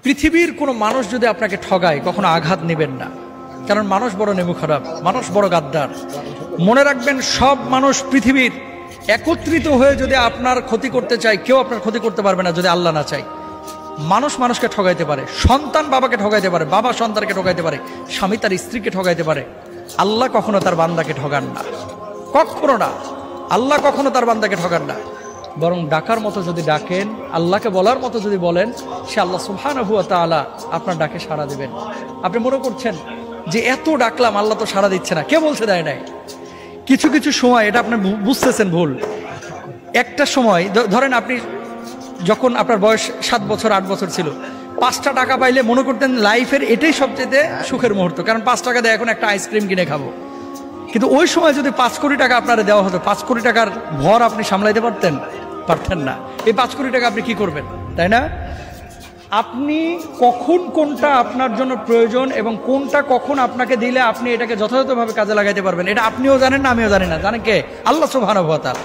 পৃথিবীর কোনো মানুষ যদি আপনাকে ঠগায় কখনো আঘাত নেবেন না, কারণ মানুষ বড় নেমু খারাপ, মানুষ বড় গাদ্দার। মনে রাখবেন, সব মানুষ পৃথিবীর একত্রিত হয়ে যদি আপনার ক্ষতি করতে চায়, কেউ আপনার ক্ষতি করতে পারবে না যদি আল্লাহ না চায়। মানুষ মানুষকে ঠগাইতে পারে, সন্তান বাবাকে ঠগাইতে পারে, বাবা সন্তানকে ঠগাইতে পারে, স্বামী তার স্ত্রীকে ঠগাইতে পারে। আল্লাহ কখনো তার বান্দাকে ঠগান না, কখনো না। আল্লাহ কখনো তার বান্দাকে ঠগান না, বরং ডাকার মতো যদি ডাকেন, আল্লাহকে বলার মতো যদি বলেন, সে আল্লাহ সুবহানাহু ওয়া তাআলা আপনার ডাকে সাড়া দেবেন। আপনি মনে করছেন যে এত ডাকলাম আল্লাহ তো সাড়া দিচ্ছে না, কে বলছে দেয় নাই? কিছু কিছু সময় এটা আপনি বুঝতেছেন ভুল। একটা সময় ধরেন, আপনি যখন আপনার বয়স 7 বছর 8 বছর ছিল, 5টা টাকা পাইলে মনে করতেন লাইফের এটাই সবচেয়ে সুখের মুহূর্ত, কারণ 5 টাকা দিয়ে এখন একটা আইসক্রিম কিনে খাবো। কিন্তু ওই সময় যদি 5 কোটি টাকা আপনারা দেওয়া হতো, 5 কোটি টাকার ভর আপনি সামলাইতে পারতেন না। এই 5 কোটি টাকা আপনি কি করবেন, তাই না? আপনি কখন কোনটা আপনার জন্য প্রয়োজন এবং কোনটা কখন আপনাকে দিলে আপনি এটাকে যথাযথভাবে কাজে লাগাইতে পারবেন, এটা আপনিও জানেন না, আমিও জানি না। জানেন কে? আল্লাহ সুবহানাহু ওয়া তাআলা।